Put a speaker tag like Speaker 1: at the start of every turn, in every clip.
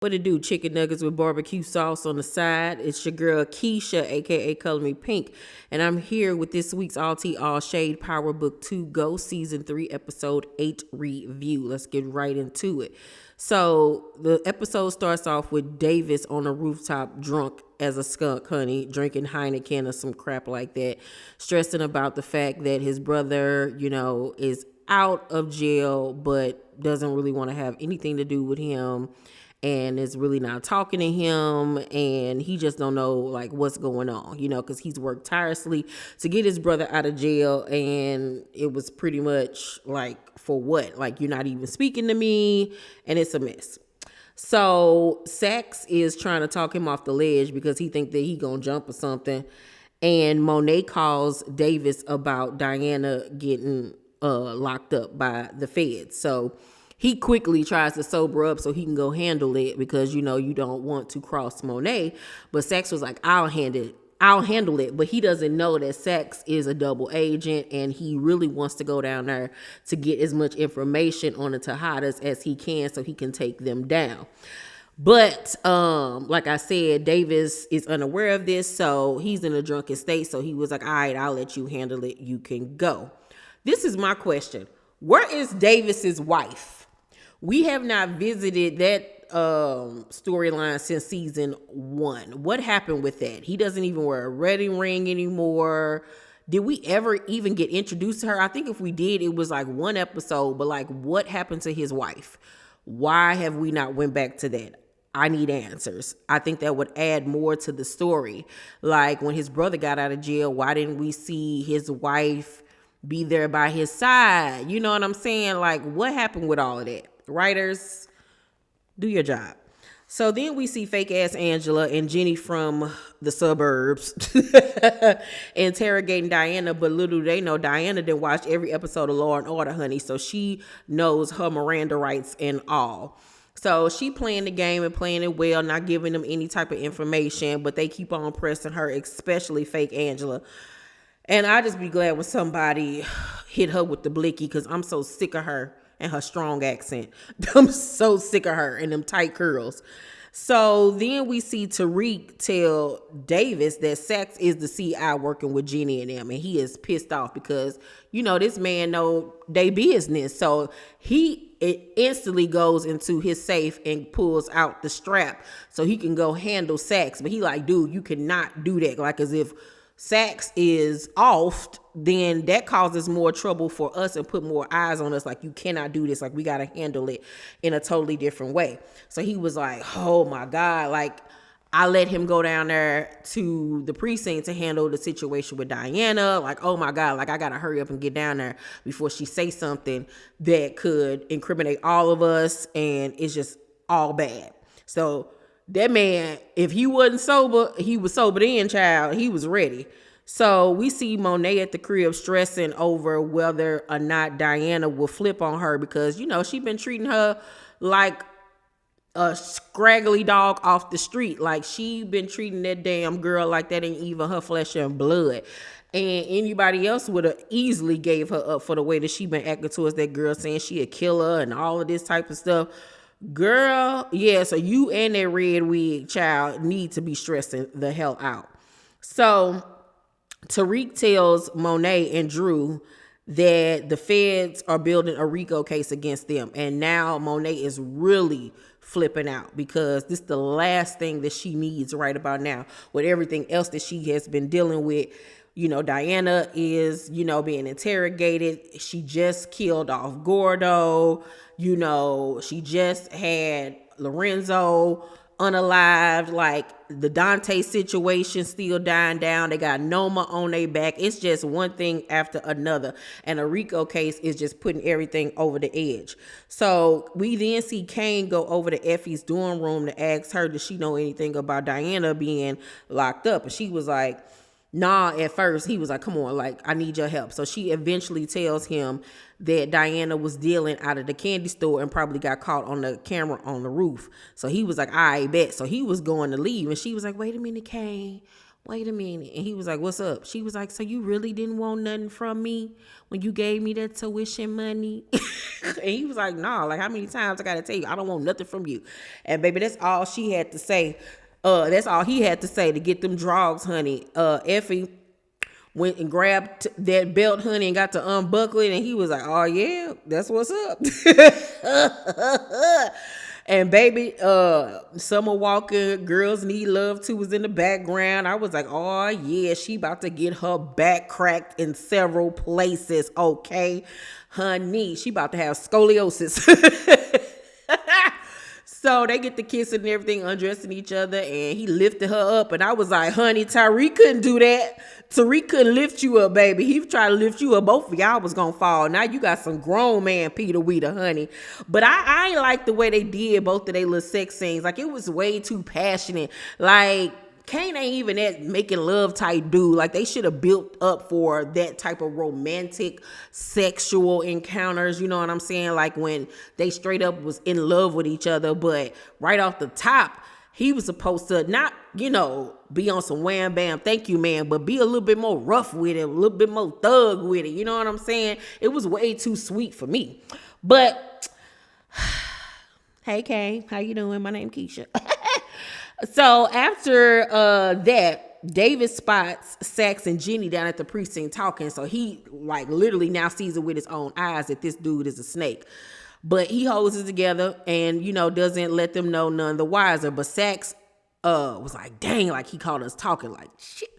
Speaker 1: What it do? Chicken nuggets with barbecue sauce on the side. It's your girl Keisha, aka Color Me Pynk, and I'm here with this week's All Tea All Shade Power Book 2 Go Season 3 Episode 8 review. Let's get right into it. So the episode starts off with Davis on a rooftop drunk as a skunk, honey, drinking Heineken or some crap like that, stressing about the fact that his brother, is out of jail but doesn't really want to have anything to do with him and is really not talking to him, and he just don't know like what's going on, because he's worked tirelessly to get his brother out of jail, and it was pretty much like, for what? Like, you're not even speaking to me, and it's a mess. So Sax is trying to talk him off the ledge because he think that he gonna jump or something, and Monet calls Davis about Diana getting locked up by the feds. So he quickly tries to sober up so he can go handle it because, you don't want to cross Monet. But Sax was like, I'll handle it. But he doesn't know that Sax is a double agent, and he really wants to go down there to get as much information on the Tejadas as he can so he can take them down. But like I said, Davis is unaware of this, so he's in a drunken state. So he was like, all right, I'll let you handle it. You can go. This is my question. Where is Davis's wife? We have not visited that storyline since season 1. What happened with that? He doesn't even wear a wedding ring anymore. Did we ever even get introduced to her? I think if we did, it was like one episode, but like, what happened to his wife? Why have we not went back to that? I need answers. I think that would add more to the story. Like, when his brother got out of jail, why didn't we see his wife be there by his side? You know what I'm saying? Like, what happened with all of that? Writers, do your job. So then we see fake ass Angela and Jenny from the suburbs interrogating Diana, but little do they know Diana didn't watch every episode of Law and Order, honey, so she knows her Miranda rights and all. So she playing the game and playing it well, not giving them any type of information, but they keep on pressing her, especially fake Angela. And I just be glad when somebody hit her with the blicky, because I'm so sick of her and her strong accent. I'm so sick of her and them tight curls. So then we see Tariq tell Davis that Sax is the CI working with Jenny and them, and he is pissed off because, this man know they business. So it instantly goes into his safe and pulls out the strap so he can go handle Sax. But he like, dude, you cannot do that. Like, as if Sax is off, then that causes more trouble for us and put more eyes on us. Like, you cannot do this. Like, we got to handle it in a totally different way. So he was like, oh my God. Like, I let him go down there to the precinct to handle the situation with Diana. Like, oh my God. Like, I got to hurry up and get down there before she say something that could incriminate all of us. And it's just all bad. So that man, if he wasn't sober, he was sobered in, child. He was ready. So we see Monet at the crib stressing over whether or not Diana will flip on her because, she been treating her like a scraggly dog off the street. Like, she been treating that damn girl like that ain't even her flesh and blood. And anybody else would have easily gave her up for the way that she been acting towards that girl, saying she a killer and all of this type of stuff. Girl, yeah, so you and that red wig child need to be stressing the hell out. So Tariq tells Monet and Drew that the feds are building a RICO case against them. And now Monet is really flipping out because this is the last thing that she needs right about now with everything else that she has been dealing with. Diana is, being interrogated. She just killed off Gordo. She just had Lorenzo unalived. Like, the Dante situation still dying down. They got Noma on their back. It's just one thing after another. And a RICO case is just putting everything over the edge. So we then see Kane go over to Effie's dorm room to ask her, does she know anything about Diana being locked up? And she was like, nah. At first he was like, come on, like, I need your help. So she eventually tells him that Diana was dealing out of the candy store and probably got caught on the camera on the roof. So he was like, I bet. So he was going to leave, and she was like, wait a minute, Kane, wait a minute. And he was like, what's up? She was like, so you really didn't want nothing from me when you gave me that tuition money? And he was like, nah, like how many times I gotta tell you, I don't want nothing from you. And baby, that's all she had to say. That's all he had to say to get them drugs, honey. Effie went and grabbed that belt, honey, and got to unbuckle it. And he was like, oh yeah, that's what's up. And baby, Summer Walker, Girls Need Love Too was in the background. I was like, oh yeah, she about to get her back cracked in several places, okay? Honey, she about to have scoliosis. So they get the kissing and everything, undressing each other, and he lifted her up. And I was like, honey, Tariq couldn't do that. Tariq couldn't lift you up, baby. He tried to lift you up. Both of y'all was going to fall. Now you got some grown man Peter Weeder, honey. But I ain't like the way they did both of their little sex scenes. Like, it was way too passionate. Like, Kane ain't even that making love type dude. Like, they should have built up for that type of romantic sexual encounters. You know what I'm saying? Like when they straight up was in love with each other. But right off the top, he was supposed to not, be on some wham bam, thank you, man, but be a little bit more rough with it, a little bit more thug with it. You know what I'm saying? It was way too sweet for me. But hey, Kane, how you doing? My name Keisha. So after that, David spots Sax and Jenny down at the precinct talking. So he like literally now sees it with his own eyes that this dude is a snake. But he holds it together and, doesn't let them know none the wiser. But Sax was like, dang, like he caught us talking like shit.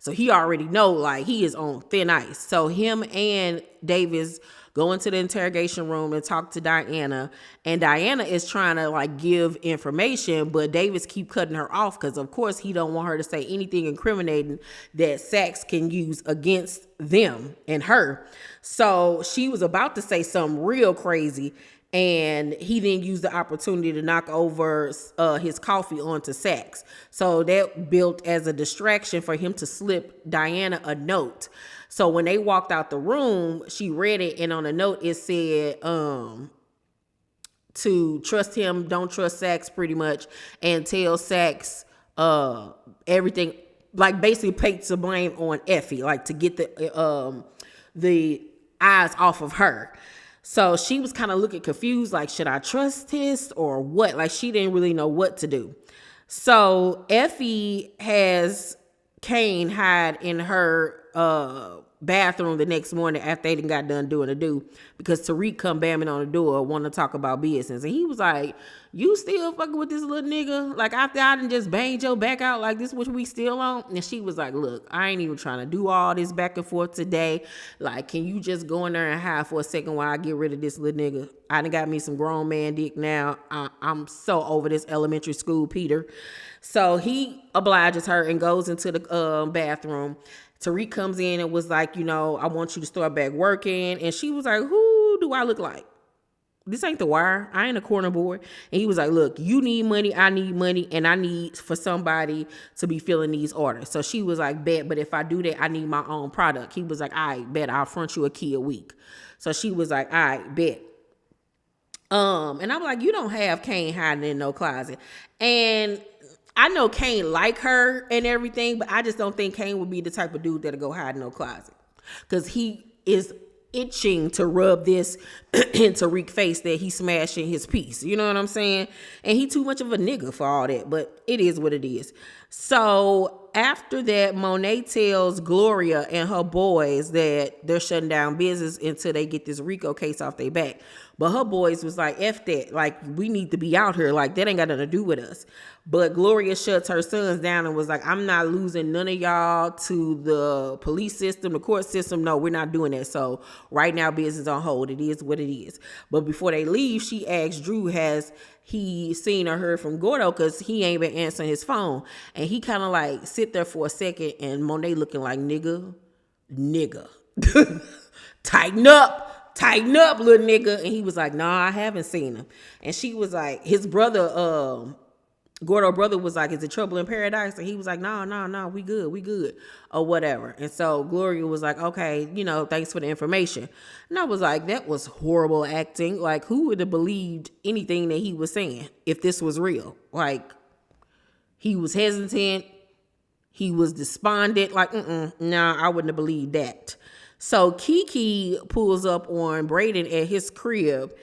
Speaker 1: So he already know like he is on thin ice. So him and Davis go into the interrogation room and talk to Diana. And Diana is trying to like give information, but Davis keep cutting her off because of course he don't want her to say anything incriminating that Sax can use against them and her. So she was about to say something real crazy. And he then used the opportunity to knock over his coffee onto Sax. So that built as a distraction for him to slip Diana a note. So when they walked out the room, she read it. And on the note, it said to trust him, don't trust Sax pretty much. And tell Sax everything, like basically takes the blame on Effie, like to get the eyes off of her. So she was kind of looking confused, like, should I trust this or what? Like, she didn't really know what to do. So Effie has Kane hide in her bathroom the next morning after they got done doing a do, because Tariq come bamming on the door, want to talk about business. And he was like, you still fucking with this little nigga? Like, after I done just banged your back out, like, this what we still on? And she was like, look, I ain't even trying to do all this back and forth today. Like, can you just go in there and hide for a second while I get rid of this little nigga? I done got me some grown man dick now. I'm so over this elementary school Peter. So he obliges her and goes into the bathroom. Tariq comes in and was like, I want you to start back working. And she was like, who do I look like? This ain't The Wire. I ain't a corner board. And he was like, look, you need money. I need money. And I need for somebody to be filling these orders. So she was like, bet. But if I do that, I need my own product. He was like, all right, bet. I'll front you a key a week. So she was like, all right, bet. And I'm like, you don't have Kane hiding in no closet. And I know Kane like her and everything, but I just don't think Kane would be the type of dude that'll go hide in no closet. Because he is itching to rub this in Tariq's face that he's smashing his piece. You know what I'm saying? And he too much of a nigga for all that, but it is what it is. So after that, Monet tells Gloria and her boys that they're shutting down business until they get this RICO case off their back. But her boys was like, F that. Like, we need to be out here. Like, that ain't got nothing to do with us. But Gloria shuts her sons down and was like, I'm not losing none of y'all to the police system, the court system. No, we're not doing that. So right now, business on hold. It is what it is. But before they leave, she asks Drew, has he seen or heard from Gordo? Because he ain't been answering his phone. And he kind of like sit there for a second, and Monet looking like, nigga. Tighten up, little nigga. And he was like, nah, I haven't seen him. And she was like, his brother, Gordo brother was like, is it trouble in paradise? And he was like, no, we good, or whatever. And so Gloria was like, okay, thanks for the information. And I was like, that was horrible acting. Like, who would have believed anything that he was saying if this was real? Like, he was hesitant. He was despondent, like, nah, I wouldn't have believed that. So Kiki pulls up on Brayden at his crib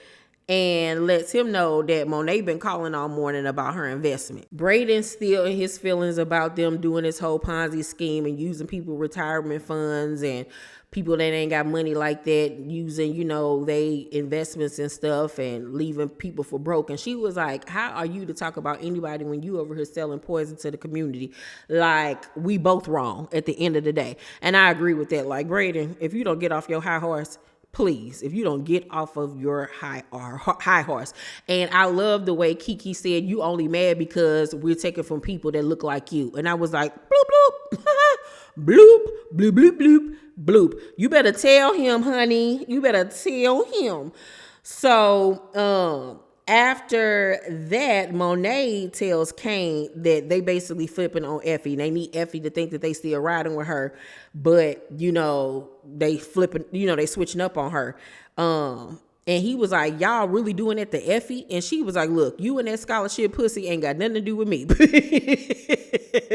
Speaker 1: and lets him know that Monet been calling all morning about her investment. Brayden's still in his feelings about them doing this whole Ponzi scheme and using people retirement funds and people that ain't got money like that using, they investments and stuff and leaving people for broke. And she was like, how are you to talk about anybody when you over here selling poison to the community? Like, we both wrong at the end of the day. And I agree with that. Like, Brayden, if you don't get off your high horse, please, if you don't get off of your high horse. And I love the way Kiki said, you only mad because we're taking from people that look like you. And I was like, bloop, bloop, bloop, bloop, bloop, bloop, bloop. You better tell him, honey. You better tell him. So, after that, Monet tells Kane that they basically flipping on Effie. They need Effie to think that they still riding with her, but they flipping, they switching up on her. And he was like, y'all really doing that to Effie? And she was like, look, you and that scholarship pussy ain't got nothing to do with me.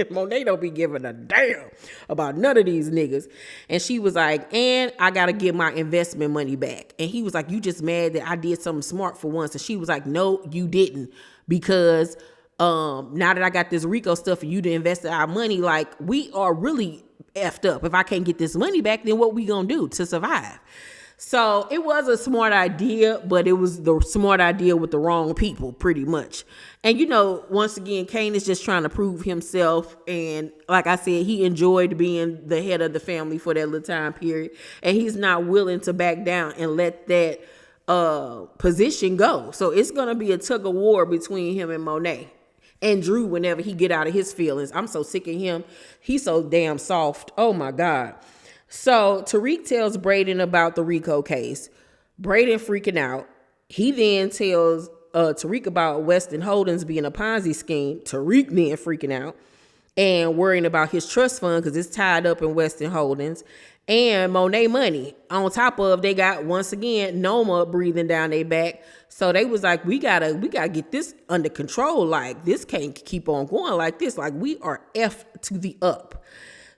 Speaker 1: Monet don't be giving a damn about none of these niggas. And she was like, and I got to get my investment money back. And he was like, you just mad that I did something smart for once. And she was like, no, you didn't. Because now that I got this Rico stuff and you to invest our money, like, we are really effed up. If I can't get this money back, then what we gonna do to survive? So it was a smart idea, but it was the smart idea with the wrong people, pretty much. And, once again, Kane is just trying to prove himself. And like I said, he enjoyed being the head of the family for that little time period. And he's not willing to back down and let that position go. So it's going to be a tug of war between him and Monet. And Drew, whenever he get out of his feelings. I'm so sick of him. He's so damn soft. Oh, my God. So Tariq tells Brayden about the Rico case. Brayden freaking out. He then tells Tariq about Weston Holdings being a Ponzi scheme. Tariq then freaking out and worrying about his trust fund because it's tied up in Weston Holdings and Monet money. On top of, they got, once again, Noma breathing down their back. So they was like, we gotta get this under control. Like, this can't keep on going like this. Like, we are F to the up.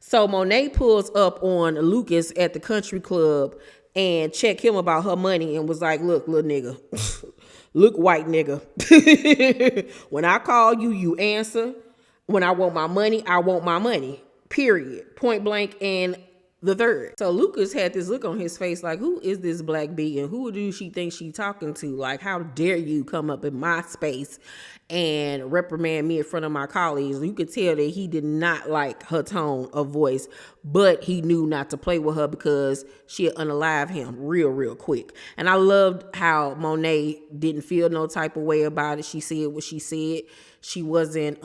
Speaker 1: So Monet pulls up on Lucas at the country club and check him about her money and was like, look, little nigga, look, white nigga. When I call you, you answer. When I want my money, I want my money, period. Point blank and the third. So Lucas had this look on his face like, who is this black bee and who do she think she talking to? Like, how dare you come up in my space and reprimand me in front of my colleagues? You could tell that he did not like her tone of voice, but he knew not to play with her because she'd unalive him real quick. And I loved how Monet didn't feel no type of way about it. She said what she said. She wasn't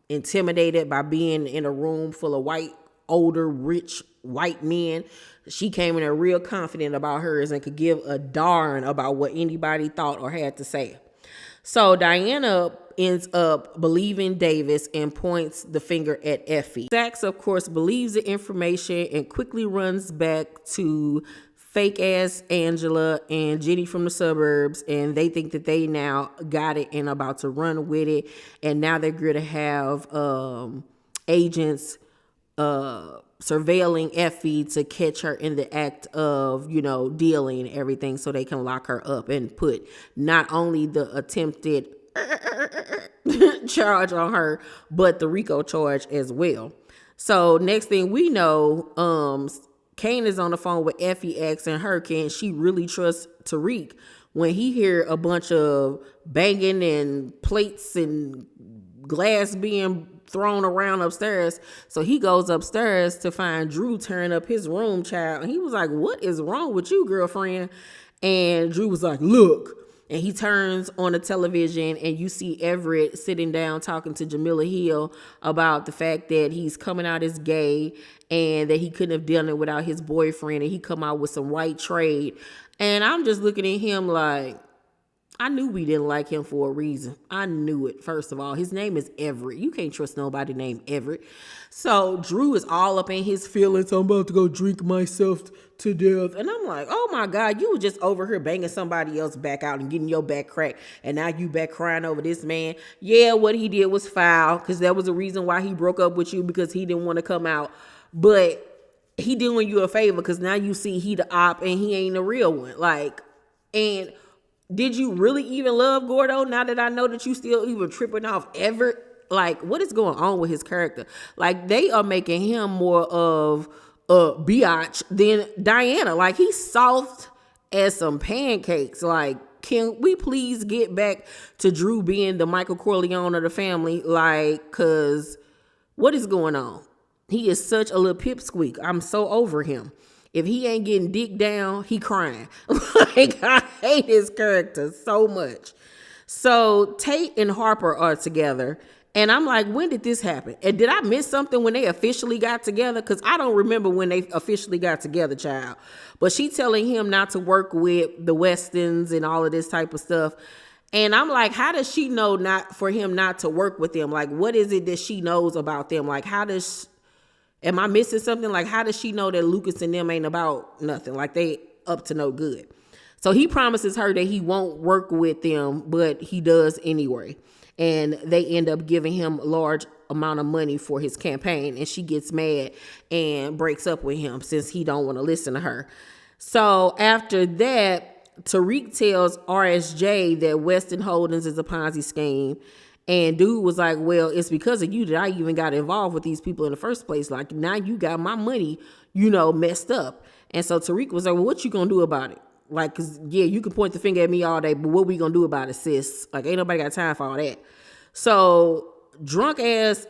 Speaker 1: intimidated by being in a room full of older, rich white men. She came in there real confident about hers and could give a darn about what anybody thought or had to say. So Diana ends up believing Davis and points the finger at Effie. Sax, of course, believes the information and quickly runs back to fake ass Angela and Jenny from the suburbs, and they think that they now got it and about to run with it. And now they're going to have agents surveilling Effie to catch her in the act of, dealing and everything so they can lock her up and put not only the attempted charge on her, but the RICO charge as well. So next thing we know, Kane is on the phone with Effie asking her, can she really trust Tariq when he hear a bunch of banging and plates and glass being thrown around upstairs. So he goes upstairs to find Drew tearing up his room, child. And he was like, what is wrong with you, girlfriend? And Drew was like, look. And he turns on the television and you see Everett sitting down talking to Jamila Hill about the fact that he's coming out as gay and that he couldn't have done it without his boyfriend, and he come out with some white trade. And I'm just looking at him like, I knew we didn't like him for a reason. I knew it. First of all, his name is Everett. You can't trust nobody named Everett. So Drew is all up in his feelings. I'm about to go drink myself to death. And I'm like, oh my God, you were just over here banging somebody else back out and getting your back cracked. And now you back crying over this man. Yeah, what he did was foul, because that was the reason why he broke up with you, because he didn't want to come out. But he doing you a favor, because now you see he the op and he ain't the real one. Like, and did you really even love Gordo now that I know that you still even tripping off Everett? Like, what is going on with his character? Like, they are making him more of a biatch than Diana. Like, he's soft as some pancakes. Like, can we please get back to Drew being the Michael Corleone of the family? Like, because what is going on? He is such a little pipsqueak. I'm so over him. If he ain't getting dick down, he crying. Like, I hate his character so much. So Tate and Harper are together. And I'm like, when did this happen? And did I miss something when they officially got together? Because I don't remember when they officially got together, child. But she telling him not to work with the Westons and all of this type of stuff. And I'm like, how does she know not for him not to work with them? Like, what is it that she knows about them? Like, am I missing something? Like, how does she know that Lucas and them ain't about nothing? Like, they up to no good. So he promises her that he won't work with them, but he does anyway. And they end up giving him a large amount of money for his campaign. And she gets mad and breaks up with him since he don't want to listen to her. So after that, Tariq tells RSJ that Weston Holdings is a Ponzi scheme. And dude was like, well, it's because of you that I even got involved with these people in the first place. Like, now you got my money, messed up. And so Tariq was like, well, what you gonna do about it? Like, cause yeah, you can point the finger at me all day, but what we gonna do about it, sis? Like, ain't nobody got time for all that. So drunk ass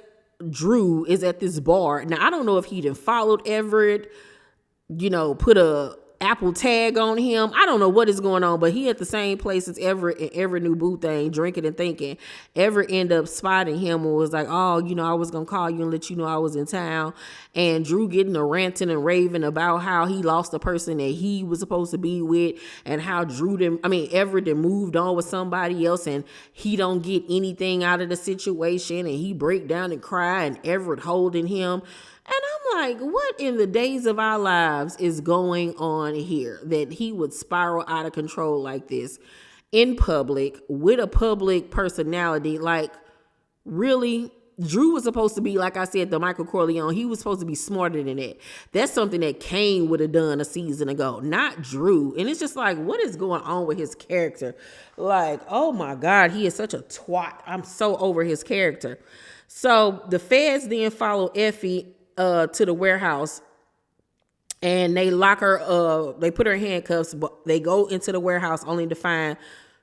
Speaker 1: Drew is at this bar. Now, I don't know if he done followed Everett, put a Apple tag on him. I don't know what is going on, but he at the same place as Everett and every new boo thing, drinking and thinking. Everett ended up spotting him and was like, oh, I was going to call you and let you know I was in town. And Drew getting a ranting and raving about how he lost the person that he was supposed to be with, and how Everett had moved on with somebody else and he don't get anything out of the situation, and he break down and cry, and Everett holding him. And I'm like, what in the days of our lives is going on here that he would spiral out of control like this in public with a public personality? Like, really? Drew was supposed to be, like I said, the Michael Corleone. He was supposed to be smarter than that. That's something that Kane would have done a season ago, not Drew. And it's just like, what is going on with his character? Like, oh my God, he is such a twat. I'm so over his character. So the feds then follow Effie to the warehouse, and they lock her, they put her in handcuffs, but they go into the warehouse only to find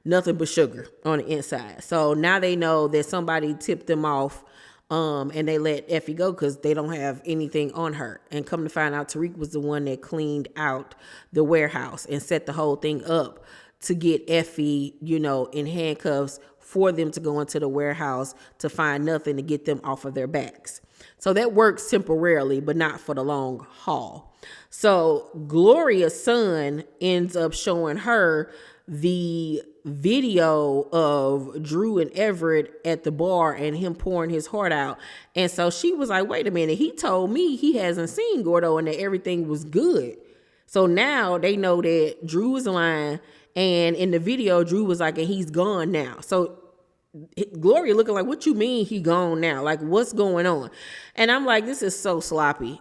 Speaker 1: nothing but sugar on the inside. So now they know that somebody tipped them off, and they let Effie go because they don't have anything on her. And come to find out, Tariq was the one that cleaned out the warehouse and set the whole thing up to get Effie, in handcuffs for them to go into the warehouse to find nothing to get them off of their backs. So that works temporarily, but not for the long haul. So Gloria's son ends up showing her the video of Drew and Everett at the bar and him pouring his heart out. And so she was like, wait a minute, he told me he hasn't seen Gordo and that everything was good. So now they know that Drew is lying. And in the video, Drew was like, and he's gone now. So Gloria looking like, what you mean he gone now? Like, what's going on? And I'm like, this is so sloppy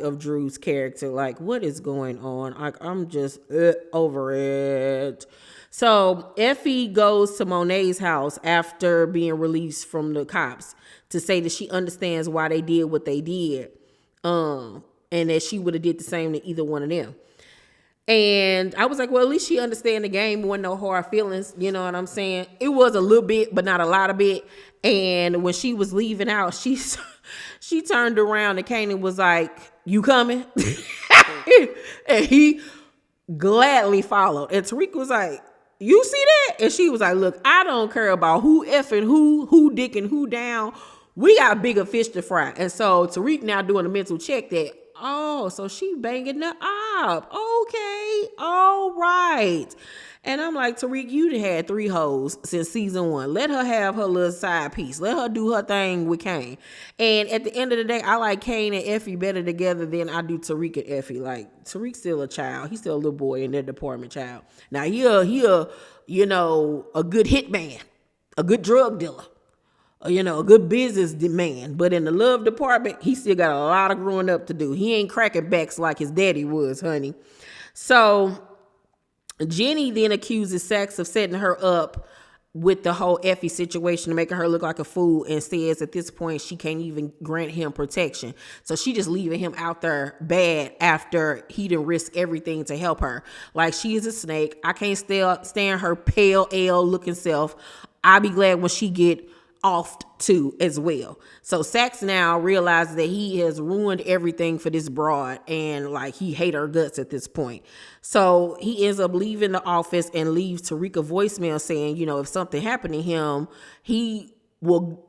Speaker 1: of Drew's character. Like, what is going on? Like, I'm just over it. So Effie goes to Monet's house after being released from the cops to say that she understands why they did what they did, and that she would have did the same to either one of them. And I was like, well, at least she understand the game. Wasn't no hard feelings. You know what I'm saying? It was a little bit, but not a lot of it. And when she was leaving out, she turned around and Kanan was like, you coming? And he gladly followed. And Tariq was like, you see that? And she was like, look, I don't care about who effing who dicking who down. We got bigger fish to fry. And so Tariq now doing a mental check that, oh, so she banging the op. Okay, all right. And I'm like, Tariq, you done had 3 hoes since season 1. Let her have her little side piece. Let her do her thing with Kane. And at the end of the day, I like Kane and Effie better together than I do Tariq and Effie. Like, Tariq's still a child. He's still a little boy in their department child. Now, he a good hitman, a good drug dealer, a good business man. But in the love department, he still got a lot of growing up to do. He ain't cracking backs like his daddy was, honey. So Jenny then accuses Sax of setting her up with the whole Effie situation, making her look like a fool, and says at this point she can't even grant him protection. So she just leaving him out there bad after he didn't risk everything to help her. Like, she is a snake. I can't stand her pale ale looking self. I'll be glad when she get offed too as well. So Sax now realizes that he has ruined everything for this broad, and like, he hate her guts at this point. So he ends up leaving the office and leaves Tariq a voicemail saying, if something happened to him, he will,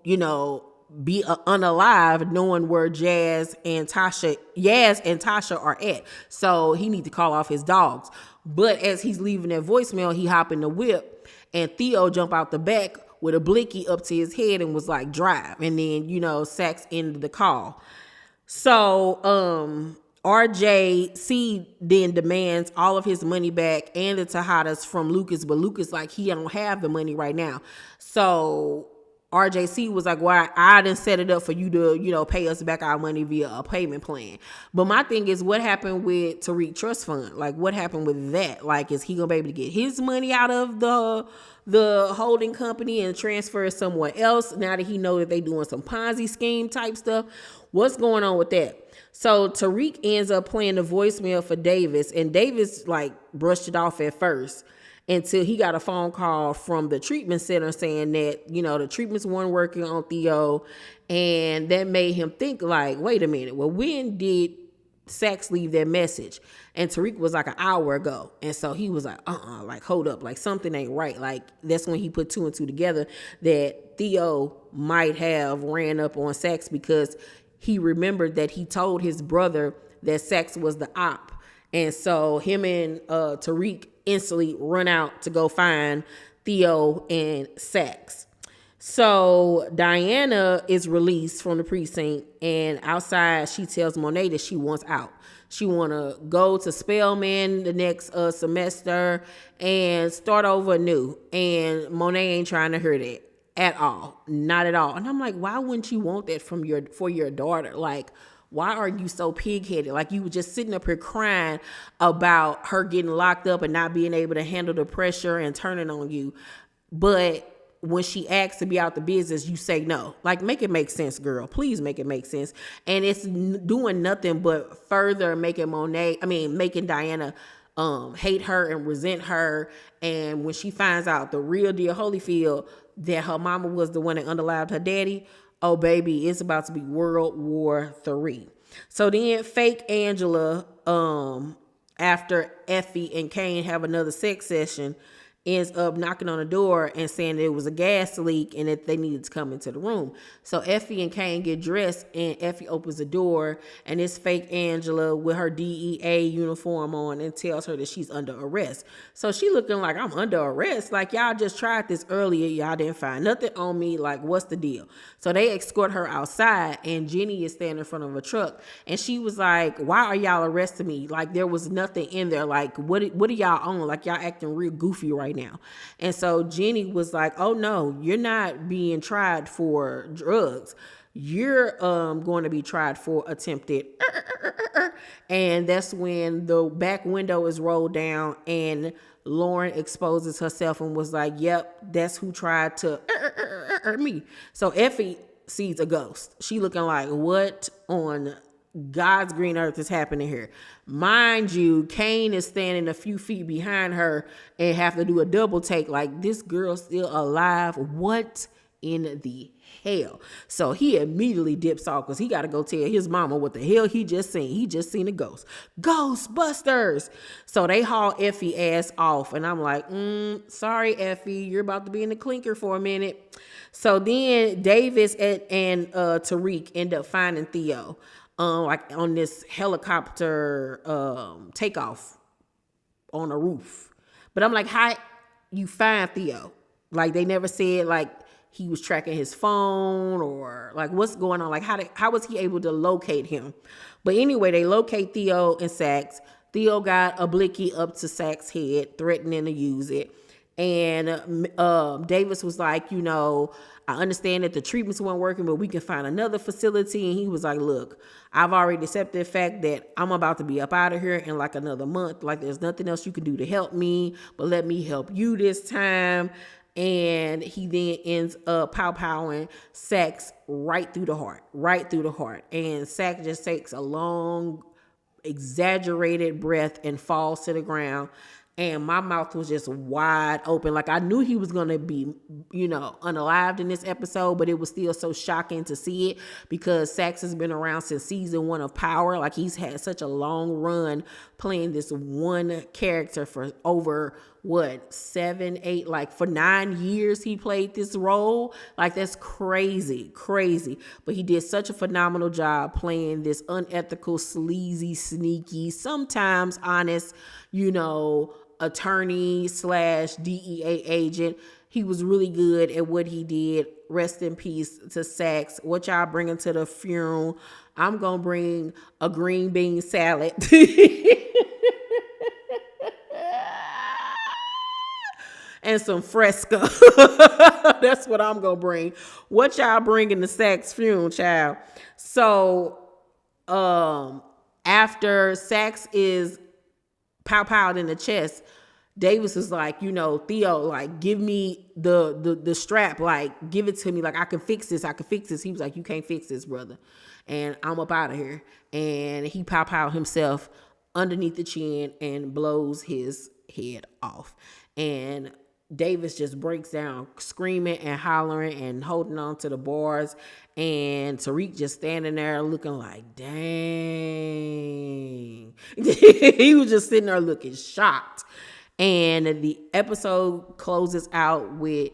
Speaker 1: be unalive knowing where Yaz and Tasha are at. So he need to call off his dogs. But as he's leaving that voicemail, he hop in the whip and Theo jump out the back with a blicky up to his head and was like, drive. And then, Sax ended the call. So RJC then demands all of his money back and the Tejadas from Lucas, but Lucas like, he don't have the money right now. So RJC was like, well, I didn't set it up for you to, pay us back our money via a payment plan. But my thing is, what happened with Tariq Trust Fund? Like, what happened with that? Like, is he gonna be able to get his money out of the holding company and transfer it somewhere else now that he know that they doing some Ponzi scheme type stuff? What's going on with that? So Tariq ends up playing the voicemail for Davis, and Davis like brushed it off at first until he got a phone call from the treatment center saying that, the treatments weren't working on Theo, and that made him think like, wait a minute, well, when did Sax leave that message? And Tariq was like an hour ago. And so he was like, like, hold up, like something ain't right. Like, that's when he put 2 and 2 together that Theo might have ran up on Sax, because he remembered that he told his brother that Sax was the op. And so him and Tariq instantly run out to go find Theo and Sax. So Diana is released from the precinct, and outside she tells Monet that she wants out. She want to go to Spelman the next semester and start over anew. And Monet ain't trying to hear that at all. Not at all. And I'm like, why wouldn't you want that for your daughter? Like, why are you so pig-headed? Like, you were just sitting up here crying about her getting locked up and not being able to handle the pressure and turning on you. But when she asks to be out the business, you say no. Like, make it make sense, girl. Please make it make sense. And it's doing nothing but further making Diana hate her and resent her. And when she finds out the real deal Holyfield, that her mama was the one that unalived her daddy, oh baby, it's about to be World War III. So then fake Angela, after Effie and Kane have another sex session, ends up knocking on the door and saying that it was a gas leak and that they needed to come into the room. So Effie and Kane get dressed, and Effie opens the door, and it's fake Angela with her DEA uniform on and tells her that she's under arrest. So she looking like, I'm under arrest? Like, y'all just tried this earlier. Y'all didn't find nothing on me. Like, what's the deal? So they escort her outside, and Jenny is standing in front of a truck, and she was like, why are y'all arresting me? Like, there was nothing in there. Like, what are y'all on? Like, y'all acting real goofy right now. And so Jenny was like, oh no, you're not being tried for drugs. You're going to be tried for attempted. And that's when the back window is rolled down, and Lauren exposes herself and was like, yep, that's who tried to me. So Effie sees a ghost. She looking like, what on God's green earth is happening here? Mind you, Kane is standing a few feet behind her and have to do a double take, like, this girl's still alive. What in the hell? So he immediately dips off because he got to go tell his mama what the hell he just seen. He just seen a ghost. Ghostbusters. So they haul Effie ass off, and I'm like, sorry, Effie, you're about to be in the clinker for a minute. So then Davis and Tariq end up finding Theo. Like on this helicopter takeoff on a roof. But I'm like, how you find Theo? Like, they never said like he was tracking his phone or like what's going on. Like, how was he able to locate him? But anyway, they locate Theo and Sax. Theo got a blicky up to Sax's head, threatening to use it. And Davis was like, you know, I understand that the treatments weren't working, but we can find another facility. And he was like, look, I've already accepted the fact that I'm about to be up out of here in like another month. Like, there's nothing else you can do to help me, but let me help you this time. And he then ends up pow-powing Sax right through the heart. And Sax just takes a long, exaggerated breath and falls to the ground. And my mouth was just wide open. Like, I knew he was going to be, you know, unalived in this episode, but it was still so shocking to see it because Sax has been around since season 1 of Power. Like, he's had such a long run playing this one character for over, 7, 8, like for 9 years he played this role. Like, that's crazy. But he did such a phenomenal job playing this unethical, sleazy, sneaky, sometimes honest, you know, attorney / DEA agent. He was really good at what he did. Rest in peace to Sax. What y'all bringing to the funeral? I'm gonna bring a green bean salad. And some Fresca. That's what I'm gonna bring. What y'all bringing to Sax funeral, child? So after Sax is pow-powed in the chest, Davis is like, you know, Theo, like, give me the strap, like, give it to me, like, I can fix this. He was like, you can't fix this, brother, and I'm up out of here. And he pow-powed himself underneath the chin and blows his head off. And Davis just breaks down screaming and hollering and holding on to the bars, and Tariq just standing there looking like, dang. He was just sitting there looking shocked. And the episode closes out with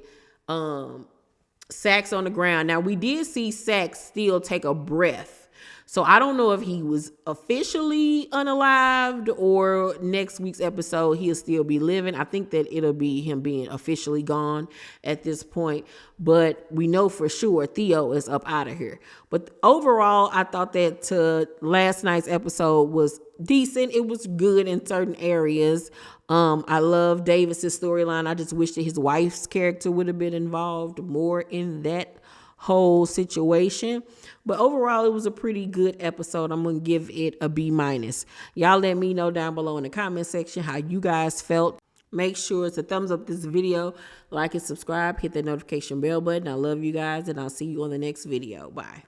Speaker 1: Sax on the ground. Now, we did see Sax still take a breath. So I don't know if he was officially unalived or next week's episode he'll still be living. I think that it'll be him being officially gone at this point. But we know for sure Theo is up out of here. But overall, I thought that last night's episode was decent. It was good in certain areas. I love Davis's storyline. I just wish that his wife's character would have been involved more in that whole situation. But overall, it was a pretty good episode. I'm going to give it a B-. Y'all let me know down below in the comment section how you guys felt. Make sure to thumbs up this video, like and subscribe, hit the notification bell button. I love you guys, and I'll see you on the next video. Bye.